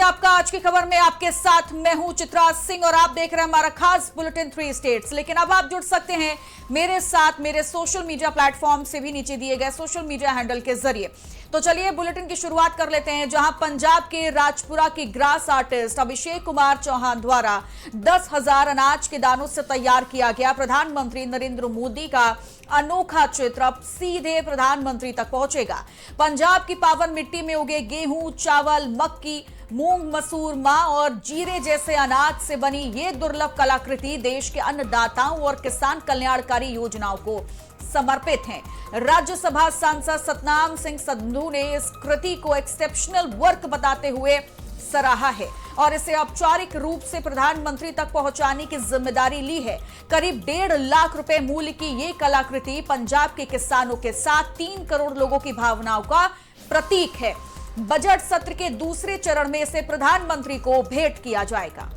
आपका आज की खबर में आपके साथ मैं हूं चित्रा सिंह और आप देख रहे हैं हमारा खास बुलेटिन 3 स्टेट्स। लेकिन अब आप जुड़ सकते हैं मेरे साथ मेरे सोशल मीडिया प्लेटफॉर्म से भी नीचे दिए गए सोशल मीडिया हैंडल के जरिए। तो चलिए बुलेटिन की शुरुआत कर लेते हैं, जहां पंजाब के राजपुरा की ग्रास आर्टिस्ट अभिषेक कुमार चौहान द्वारा 10,000 अनाज के दानों से तैयार किया गया प्रधानमंत्री नरेंद्र मोदी का अनोखा चित्र अब सीधे प्रधानमंत्री तक पहुंचेगा। पंजाब की पावन मिट्टी में उगे गेहूं, चावल, मक्की, मूंग, मसूर, मां और जीरे जैसे अनाज से बनी ये दुर्लभ कलाकृति देश के अन्नदाताओं और किसान कल्याणकारी योजनाओं को समर्पित है। राज्यसभा सांसद सतनाम सिंह संधू ने इस कृति को एक्सेप्शनल वर्क बताते हुए सराहा है और इसे औपचारिक रूप से प्रधानमंत्री तक पहुंचाने की जिम्मेदारी ली है। करीब 1.5 लाख रुपए मूल्य की ये कलाकृति पंजाब के किसानों के साथ 3 करोड़ लोगों की भावनाओं का प्रतीक है। बजट सत्र के दूसरे चरण में इसे प्रधानमंत्री को भेंट किया जाएगा।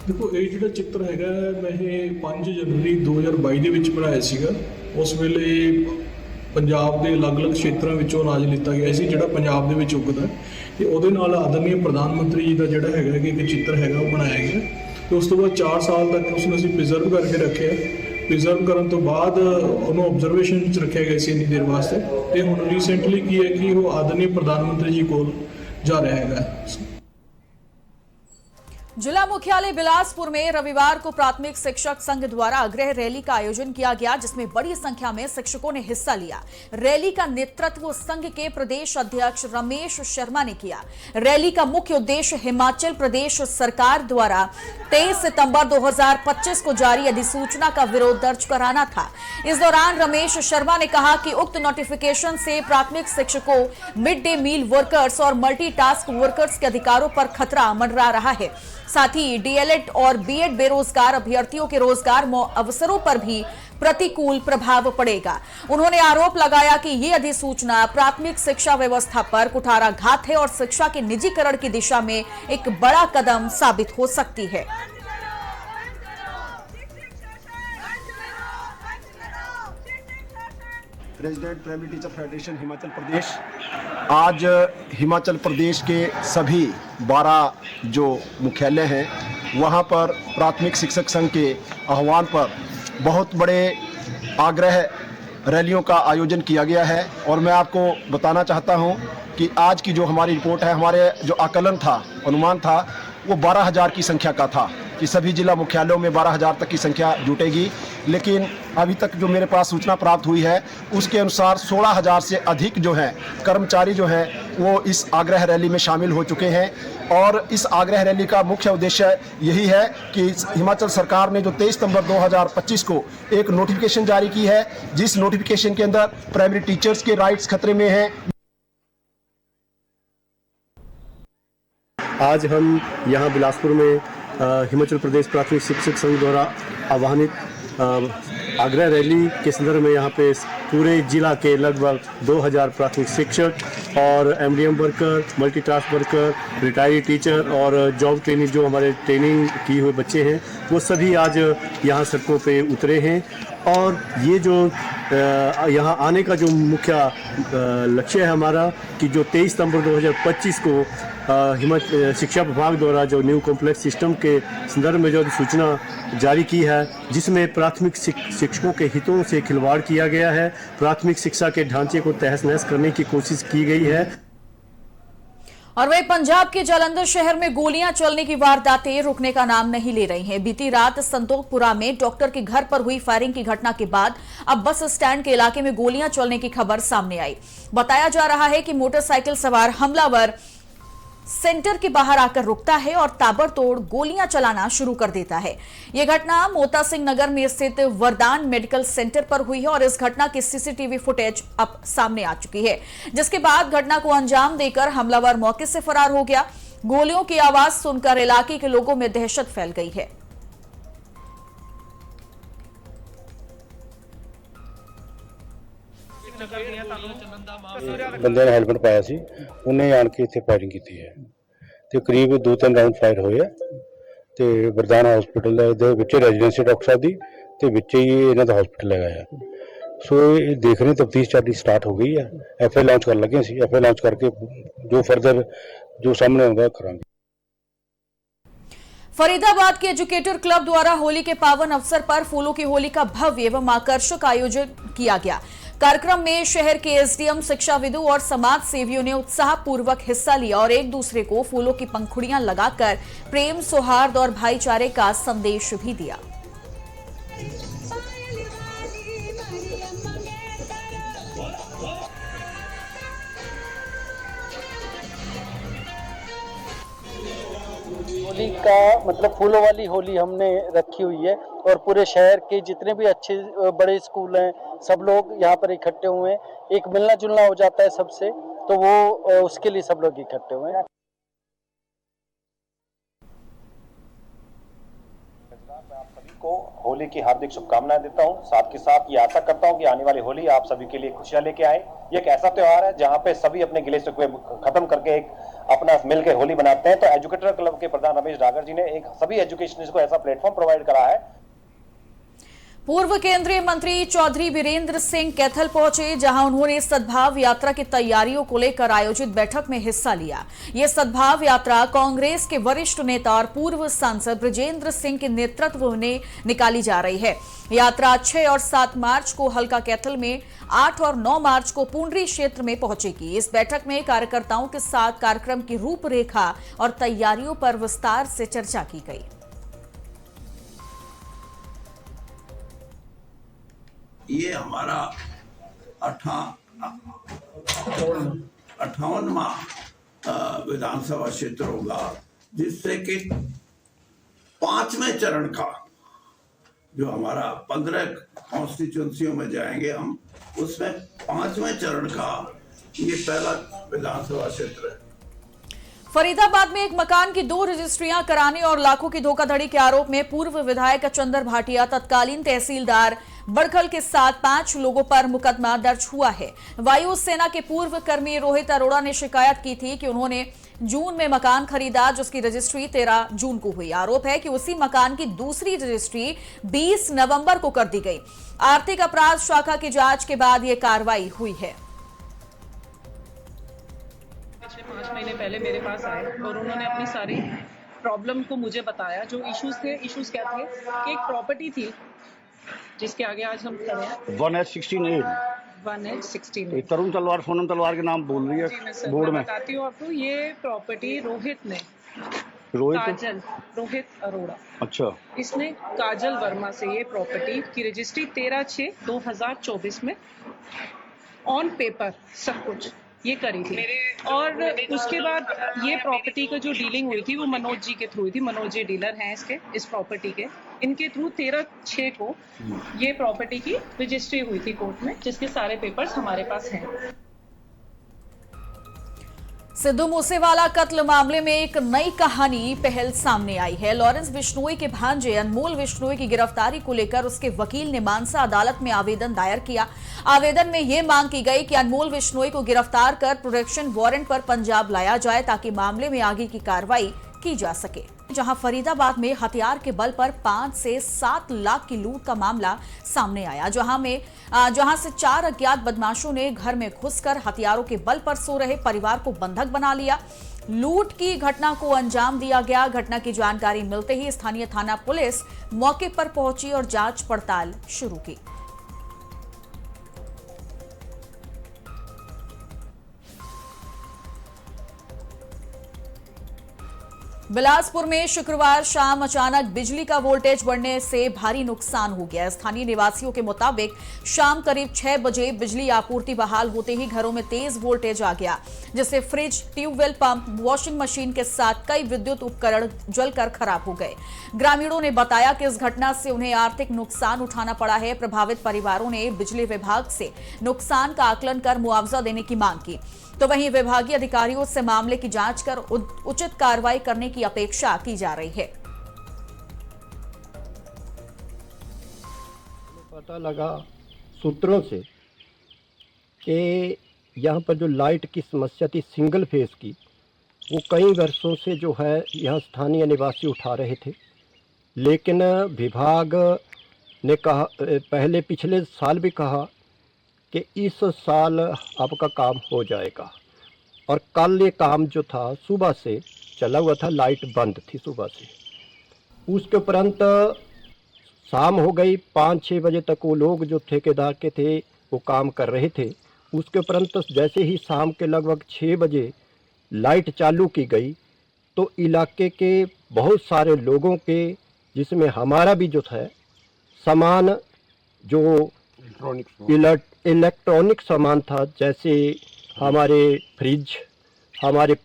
देखो ये जो चित्र है मैं 5 जनवरी 2022 ਦੇ ਵਿੱਚ ਬਣਾਇਆ ਸੀਗਾ। ਉਸ ਵੇਲੇ ਪੰਜਾਬ ਦੇ ਅਲੱਗ-ਅਲੱਗ ਖੇਤਰਾਂ ਵਿੱਚੋਂ ਅਨਾਜ ਲਿੱਤਾ ਗਿਆ ਸੀ ਜਿਹੜਾ ਪੰਜਾਬ ਦੇ ਵਿੱਚ ਉੱਗਦਾ ਤੇ ਉਹਦੇ ਨਾਲ ਆਦਰਨੀय ਪ੍ਰਧਾਨ ਮੰਤਰੀ ਜੀ ਦਾ ਜਿਹੜਾ ਹੈਗਾ ਕਿ ਇੱਕ ਚਿੱਤਰ ਹੈਗਾ ਉਹ ਬਣਾਇਆ ਗਿਆ ਤੇ ਉਸ ਤੋਂ ਬਾਅਦ 4 ਸਾਲ ਤੱਕ ਉਸ ਨੂੰ ਅਸੀਂ ਪ੍ਰੀਜ਼ਰਵ ਕਰਕੇ ਰੱਖਿਆ। ਪ੍ਰੀਜ਼ਰਵ ਕਰਨ ਤੋਂ ਬਾਅਦ ਉਹਨੂੰ ਆਬਜ਼ਰਵੇਸ਼ਨ ਵਿੱਚ ਰੱਖਿਆ ਗਿਆ ਸੀ ਇੰਨੀ ਦੇਰ ਵਾਸਤੇ ਤੇ ਹੁਣ ਰੀਸੈਂਟਲੀ ਕੀ ਹੈ ਕਿ ਉਹ ਆਦਰਨੀय ਪ੍ਰਧਾਨ ਮੰਤਰੀ ਜੀ ਕੋਲ ਜਾ ਰਿਹਾ ਹੈਗਾ। जिला मुख्यालय बिलासपुर में रविवार को प्राथमिक शिक्षक संघ द्वारा अग्रह रैली का आयोजन किया गया, जिसमें बड़ी संख्या में शिक्षकों ने हिस्सा लिया। रैली का नेतृत्व संघ के प्रदेश अध्यक्ष रमेश शर्मा ने किया। रैली का मुख्य उद्देश्य हिमाचल प्रदेश सरकार द्वारा 23 सितंबर 2025 को जारी अधिसूचना का विरोध दर्ज कराना था। इस दौरान रमेश शर्मा ने कहा कि उक्त नोटिफिकेशन से प्राथमिक शिक्षकों, मिड डे मील वर्कर्स और मल्टीटास्क वर्कर्स के अधिकारों पर खतरा मंडरा रहा है। साथ ही डीएलएड और बीएड बेरोजगार अभ्यर्थियों के रोजगार अवसरों पर भी प्रतिकूल प्रभाव पड़ेगा। उन्होंने आरोप लगाया कि ये अधिसूचना प्राथमिक शिक्षा व्यवस्था पर कुठाराघात है और शिक्षा के निजीकरण की दिशा में एक बड़ा कदम साबित हो सकती है। President primary teacher federation Himachal Pradesh आज हिमाचल प्रदेश के सभी 12 जो मुख्यालय हैं वहाँ पर प्राथमिक शिक्षक संघ के आह्वान पर बहुत बड़े आग्रह रैलियों का आयोजन किया गया है। और मैं आपको बताना चाहता हूँ कि आज की जो हमारी रिपोर्ट है, हमारे जो आकलन था, अनुमान था, वो 12,000 की संख्या का था कि सभी जिला मुख्यालयों में 12,000 तक की संख्या जुटेगी। लेकिन अभी तक जो मेरे पास सूचना प्राप्त हुई है उसके अनुसार 16,000 से अधिक जो हैं कर्मचारी जो हैं वो इस आग्रह रैली में शामिल हो चुके हैं। और इस आग्रह रैली का मुख्य उद्देश्य यही है कि हिमाचल सरकार ने जो 23 सितंबर 2025 को एक नोटिफिकेशन जारी की है, जिस नोटिफिकेशन के अंदर प्राइमरी टीचर्स के राइट्स खतरे में हैं। आज हम यहाँ बिलासपुर में हिमाचल प्रदेश प्राथमिक शिक्षक संघ द्वारा आह्वानित आग्रह रैली के संदर्भ में यहाँ पे पूरे जिला के लगभग 2,000 प्राथमिक शिक्षक और MDM worker, multitask worker, retired teacher और जॉब ट्रेनिंग जो हमारे ट्रेनिंग किए हुए बच्चे हैं वो सभी आज यहाँ सड़कों पे उतरे हैं। और ये जो यहाँ आने का जो मुख्य लक्ष्य है हमारा कि जो 23 सितंबर 2025 को शिक्षा विभाग द्वारा जो न्यू कॉम्प्लेक्स सिस्टम के संदर्भ में जो सूचना जारी की है, जिसमें प्राथमिक शिक्षकों के हितों से खिलवाड़ किया गया है, प्राथमिक शिक्षा के ढांचे को तहस नहस करने की कोशिश की गई है। और वही पंजाब के जालंधर शहर में गोलियां चलने की वारदातें रुकने का नाम नहीं ले रही हैं। बीती रात संतोखपुरा में डॉक्टर के घर पर हुई फायरिंग की घटना के बाद अब बस स्टैंड के इलाके में गोलियां चलने की खबर सामने आई। बताया जा रहा है कि मोटरसाइकिल सवार हमलावर सेंटर के बाहर आकर रुकता है और ताबड़तोड़ गोलियां चलाना शुरू कर देता है। यह घटना मोता सिंह नगर में स्थित वरदान मेडिकल सेंटर पर हुई है और इस घटना की सीसीटीवी फुटेज अब सामने आ चुकी है, जिसके बाद घटना को अंजाम देकर हमलावर मौके से फरार हो गया। गोलियों की आवाज सुनकर इलाके के लोगों में दहशत फैल गई है। ਬੰਦੇ ਨੇ ਹੈਲਮਟ ਪਾਇਆ ਸੀ, ਉਹਨੇ ਆਣ ਕੇ ਇੱਥੇ ਫਾਇਰਿੰਗ ਕੀਤੀ ਹੈ ਤੇ ਕਰੀਬ 2-3 ਰਾਉਂਡ ਫਾਇਰ ਹੋਏ ਆ ਤੇ ਵਰਦਾਨ ਹਸਪੀਟਲ ਦੇ ਵਿੱਚ ਰੈਜ਼ੀਡੈਂਸੀ ਡਾਕਟਰ ਸਾਹਿਬ ਦੀ ਤੇ ਵਿੱਚ ਹੀ ਇਹਨਾਂ ਦਾ ਹਸਪੀਟਲ ਹੈਗਾ ਆ। सो ये देख रहे तफ्तीश चाटी स्टार्ट हो गई है, एफआई लॉन्च कर लगे सी, एफआई लॉन्च करके जो फर्दर जो सामने आऊंगा करांगे। फरीदाबाद के एजुकेटर क्लब द्वारा होली के पावन अवसर पर फूलों की होली का भव्य एवं आकर्षक आयोजन किया गया। कार्यक्रम में शहर के एसडीएम, शिक्षाविदों और समाज सेवियों ने उत्साहपूर्वक हिस्सा लिया और एक दूसरे को फूलों की पंखुड़ियां लगाकर प्रेम, सौहार्द और भाईचारे का संदेश भी दिया। होली का मतलब फूलों वाली होली हमने रखी हुई है और पूरे शहर के जितने भी अच्छे बड़े स्कूल हैं सब लोग यहाँ पर इकट्ठे हुए हैं। एक मिलना जुलना हो जाता है सबसे, तो वो उसके लिए सब लोग इकट्ठे हुए हैं। मैं आप सभी को होली की हार्दिक शुभकामनाएं देता हूं। साथ के साथ ये आशा करता हूं कि आने वाली होली आप सभी के लिए खुशियां लेके आए। ये एक ऐसा त्योहार है जहां पे सभी अपने गिले शिकवे खत्म करके एक अपना मिलकर होली मनाते हैं। तो एजुकेटर क्लब के प्रधान रमेश डागर जी ने एक सभी एजुकेशनिस्ट को ऐसा प्लेटफॉर्म प्रोवाइड करा है। पूर्व केंद्रीय मंत्री चौधरी वीरेंद्र सिंह कैथल पहुंचे, जहां उन्होंने सद्भाव यात्रा की तैयारियों को लेकर आयोजित बैठक में हिस्सा लिया। यह सद्भाव यात्रा कांग्रेस के वरिष्ठ नेता और पूर्व सांसद बृजेंद्र सिंह के नेतृत्व में निकाली जा रही है। यात्रा 6 और 7 मार्च को हल्का कैथल में, 8 और 9 मार्च को पुंडरी क्षेत्र में पहुंचेगी। इस बैठक में कार्यकर्ताओं के साथ कार्यक्रम की रूपरेखा और तैयारियों पर विस्तार से चर्चा की गई। ये हमारा 58वां विधानसभा क्षेत्र होगा, जिससे कि 5वें चरण का जो हमारा 15 कॉन्स्टिट्यूंसियों में जाएंगे हम, उसमें 5वें चरण का ये पहला विधानसभा क्षेत्र है। फरीदाबाद में एक मकान की 2 रजिस्ट्रियां कराने और लाखों की धोखाधड़ी के आरोप में पूर्व विधायक चंदर भाटिया, तत्कालीन तहसीलदार बड़खल के साथ 5 लोगों पर मुकदमा दर्ज हुआ है। वायुसेना के पूर्व कर्मी रोहित अरोड़ा ने शिकायत की थी कि उन्होंने जून में मकान खरीदा, जिसकी रजिस्ट्री 13 जून को हुई। आरोप है कि उसी मकान की दूसरी रजिस्ट्री 20 नवंबर को कर दी गई। आर्थिक अपराध शाखा की जांच के बाद यह कार्रवाई हुई है। 5 महीने पहले मेरे पास आए और उन्होंने अपनी सारी प्रॉब्लम को मुझे बताया। जो इश्यूज थे, इश्यूज क्या थे कि एक प्रॉपर्टी थी जिसके आगे आज हम खड़े हैं, 1/16 तरुण तलवार, सोनम तलवार के नाम बोल रही है बोर्ड में। बताती हूँ आपको, ये प्रॉपर्टी रोहित अरोड़ा, अच्छा, इसने काजल वर्मा से ये प्रॉपर्टी की रजिस्ट्री 13/6/2024 में ऑन पेपर सब कुछ ये करी थी। और उसके बाद ये प्रॉपर्टी का जो डीलिंग हुई थी वो मनोज जी के थ्रू हुई थी। मनोज जी डीलर हैं इस प्रॉपर्टी के। इनके थ्रू 13/6 को ये प्रॉपर्टी की रजिस्ट्री हुई थी कोर्ट में, जिसके सारे पेपर्स हमारे पास हैं। सिद्धू मूसेवाला कत्ल मामले में एक नई कहानी पहल सामने आई है। लॉरेंस बिश्नोई के भांजे अनमोल बिश्नोई की गिरफ्तारी को लेकर उसके वकील ने मानसा अदालत में आवेदन दायर किया। आवेदन में यह मांग की गई कि अनमोल बिश्नोई को गिरफ्तार कर प्रोटेक्शन वारंट पर पंजाब लाया जाए, ताकि मामले में आगे की कार्रवाई की जा सके। जहां फरीदाबाद में हथियार के बल पर 5 से 7 लाख की लूट का मामला सामने आया, जहां से 4 अज्ञात बदमाशों ने घर में घुसकर हथियारों के बल पर सो रहे परिवार को बंधक बना लिया। लूट की घटना को अंजाम दिया गया। घटना की जानकारी मिलते ही स्थानीय थाना पुलिस मौके पर पहुंची और जांच पड़ताल शुरू की। बिलासपुर में शुक्रवार शाम अचानक बिजली का वोल्टेज बढ़ने से भारी नुकसान हो गया। स्थानीय निवासियों के मुताबिक शाम करीब 6 बजे बिजली आपूर्ति बहाल होते ही घरों में तेज वोल्टेज आ गया, जिससे fridge, tube well pump, washing machine के साथ कई विद्युत उपकरण जलकर खराब हो गए। ग्रामीणों ने बताया कि इस घटना से उन्हें आर्थिक नुकसान उठाना पड़ा है। प्रभावित परिवारों ने बिजली विभाग से नुकसान का आकलन कर मुआवजा देने की मांग की। तो वहीं विभागीय अधिकारियों से मामले की जांच कर उचित कार्रवाई करने की अपेक्षा की जा रही है। पता लगा सूत्रों से कि यहाँ पर जो लाइट की समस्या थी सिंगल फेज की, वो कई वर्षों से जो है यहाँ स्थानीय निवासी उठा रहे थे, लेकिन विभाग ने कहा, पहले पिछले साल भी कहा कि इस साल आपका काम हो जाएगा। और कल ये काम जो था सुबह से चला हुआ था, लाइट बंद थी सुबह से। उसके उपरंत शाम हो गई, 5-6 बजे तक वो लोग जो ठेकेदार के थे वो काम कर रहे थे। उसके उपरंत जैसे ही शाम के लगभग 6 बजे लाइट चालू की गई तो इलाके के बहुत सारे लोगों के, जिसमें हमारा भी जो था सामान, जो इलेक्ट्रॉनिक सामान था, जैसे हमारे फ्रिज, हमारे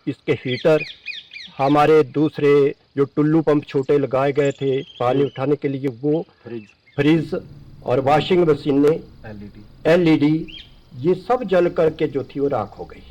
इसके हीटर, हमारे दूसरे जो टुल्लू पंप छोटे लगाए गए थे पानी उठाने के लिए, वो फ्रिज और वॉशिंग मशीनें, LED, ये सब जल करके जो थी वो राख हो गई।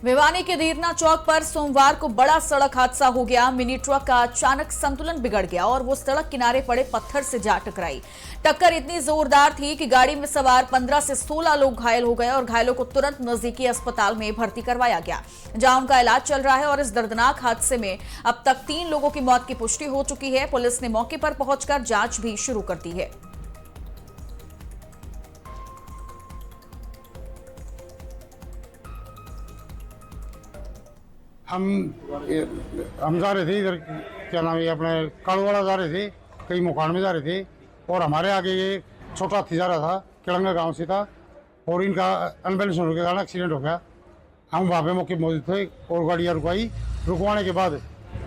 भिवानी के धीरना चौक पर सोमवार को बड़ा सड़क हादसा हो गया। मिनी ट्रक का अचानक संतुलन बिगड़ गया और वो सड़क किनारे पड़े पत्थर से जा टकराई। टक्कर इतनी जोरदार थी कि गाड़ी में सवार 15 से 16 लोग घायल हो गए और घायलों को तुरंत नजदीकी अस्पताल में भर्ती करवाया गया, जहां उनका इलाज चल रहा है। और इस दर्दनाक हादसे में अब तक 3 लोगों की मौत की पुष्टि हो चुकी है। पुलिस ने मौके पर पहुंचकर जांच भी शुरू कर दी है। हम जा रहे थे इधर, क्या नाम है, अपने कालूवाड़ा जा रहे थे, कई मुकान में जा रहे थे, और हमारे आगे ये छोटा हाथी जा रहा था, किड़ंगा गांव से था, और इनका अनबैलेंस होने के कारण एक्सीडेंट हो गया। हम वहाँ पे मौके मौजूद थे और गाड़ियाँ रुकवाई। रुकवाने के बाद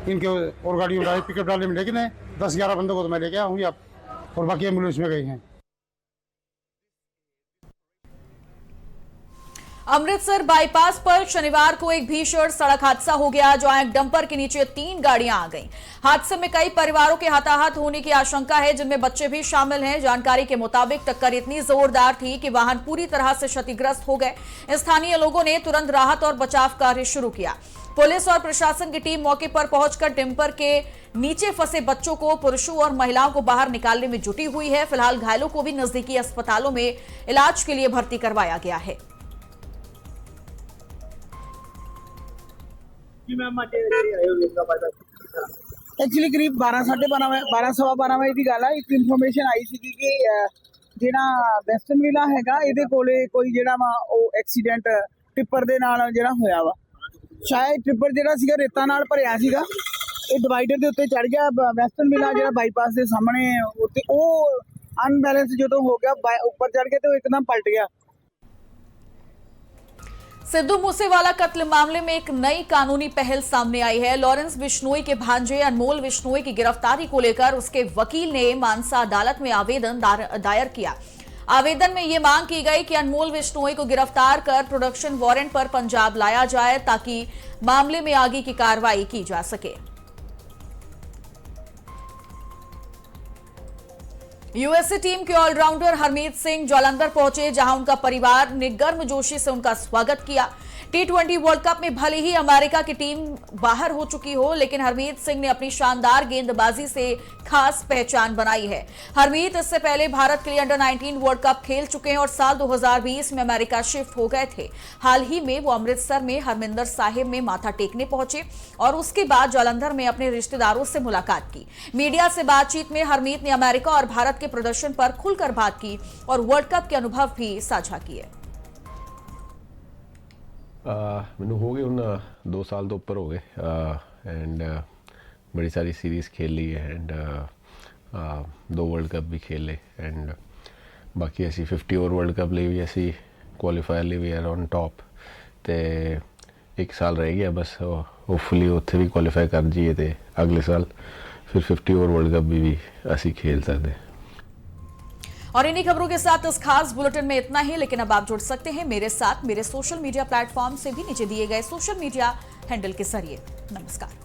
इनके और गाड़ी उठाई, पिकअप डाले में, लेकिन 10-11 बंदों को तो मैं लेके आया हूँ और बाकी एम्बुलेंस में गई हैं। अमृतसर बाईपास पर शनिवार को एक भीषण सड़क हादसा हो गया, जहां एक डंपर के नीचे 3 गाड़ियां आ गईं। हादसे में कई परिवारों के हताहत होने की आशंका है, जिनमें बच्चे भी शामिल हैं। जानकारी के मुताबिक टक्कर इतनी जोरदार थी कि वाहन पूरी तरह से क्षतिग्रस्त हो गए। स्थानीय लोगों ने तुरंत राहत और बचाव कार्य शुरू किया। पुलिस और प्रशासन की टीम मौके पर पहुंचकर डंपर के नीचे फंसे बच्चों को, पुरुषों और महिलाओं को बाहर निकालने में जुटी हुई है। फिलहाल घायलों को भी नजदीकी अस्पतालों में इलाज के लिए भर्ती करवाया गया है। एक्चुअली करीब 12:30 ਵਜੇ ਦੀ ਗੱਲ ਆ। ਇੱਕ ਇਨਫੋਰਮੇਸ਼ਨ ਆਈ ਸੀ ਕਿ ਜਿਹੜਾ ਵੈਸਟਰਨ ਵਿਲਾ ਹੈਗਾ, ਇਹਦੇ ਕੋਲੇ ਕੋਈ ਜਿਹੜਾ ਵਾ ਉਹ ਐਕਸੀਡੈਂਟ ਟਿੱਪਰ ਦੇ ਨਾਲ ਜਿਹੜਾ ਹੋਇਆ ਵਾ। ਸ਼ਾਇਦ ਟਿੱਪਰ ਜਿਹੜਾ ਸੀਗਾ ਰੇਤਾ ਨਾਲ ਭਰਿਆ ਸੀਗਾ, ਇਹ ਡਿਵਾਈਡਰ ਦੇ ਉੱਤੇ ਚੜ ਗਿਆ। ਵੈਸਟਰਨ ਵਿਲਾ ਜਿਹੜਾ ਬਾਈਪਾਸ ਦੇ ਸਾਹਮਣੇ ਉੱਤੇ ਉਹ ਅਨਬੈਲੈਂਸ ਜਦੋਂ ਹੋ ਗਿਆ, ਉੱਪਰ ਚੜ ਗਿਆ ਤੇ ਉਹ ਇੱਕਦਮ पलट गया। सिद्धू मूसेवाला कत्ल मामले में एक नई कानूनी पहल सामने आई है। लॉरेंस बिश्नोई के भांजे अनमोल बिश्नोई की गिरफ्तारी को लेकर उसके वकील ने मानसा अदालत में आवेदन दायर किया। आवेदन में यह मांग की गई कि अनमोल बिश्नोई को गिरफ्तार कर प्रोडक्शन वारंट पर पंजाब लाया जाए, ताकि मामले में आगे की कार्रवाई की जा सके। यूएसए टीम के ऑलराउंडर हरमीत सिंह जालंधर पहुंचे, जहां उनका परिवार ने गर्मजोशी से उनका स्वागत किया। T20 वर्ल्ड कप में भले ही अमेरिका की टीम बाहर हो चुकी हो, लेकिन हरमीत सिंह ने अपनी शानदार गेंदबाजी से खास पहचान बनाई है। हरमीत इससे पहले भारत के लिए अंडर-19 वर्ल्ड कप खेल चुके हैं और साल 2020 में अमेरिका शिफ्ट हो गए थे। हाल ही में वो अमृतसर में हरमिंदर साहिब में माथा टेकने पहुंचे और उसके बाद जालंधर में अपने रिश्तेदारों से मुलाकात की। मीडिया से बातचीत में हरमीत ने अमेरिका और भारत के प्रदर्शन पर खुलकर बात की और वर्ल्ड कप के अनुभव भी साझा किए। मैनू हो गए ਹੁਣ 2 ਸਾਲ ਤੋਂ ਉੱਪਰ ਹੋ ਗਏ ਐਂਡ ਬੜੀ ਸਾਰੀ ਸੀਰੀਜ਼ ਖੇਲ ਲਈ ਹੈ ਐਂਡ 2 ਵਰਲਡ ਕੱਪ ਵੀ ਖੇਲੇ ਐਂਡ ਬਾਕੀ ਅਸੀਂ 50 ਓਵਰ ਵਰਲਡ ਕੱਪ ਲਈ ਵੀ ਅਸੀਂ ਕੁਆਲੀਫਾਇਰ ਲਈ ਵੀ ਆਰ ਔਨ ਟੌਪ ਤੇ 1 ਸਾਲ ਰਹਿ ਗਿਆ ਬਸ ਹੋਪਫੁਲੀ ਉੱਥੇ ਵੀ ਕੁਆਲੀਫਾਈ ਕਰ ਜਾਈਏ ਤੇ ਅਗਲੇ ਸਾਲ ਫਿਰ 50 ਓਵਰ ਵਰਲਡ ਕੱਪ ਵੀ ਅਸੀਂ ਖੇਲ ਸਕਦੇ। और इन्हीं खबरों के साथ इस खास बुलेटिन में इतना ही, लेकिन अब आप जुड़ सकते हैं मेरे साथ मेरे सोशल मीडिया प्लेटफॉर्म से भी नीचे दिए गए सोशल मीडिया हैंडल के जरिए। नमस्कार।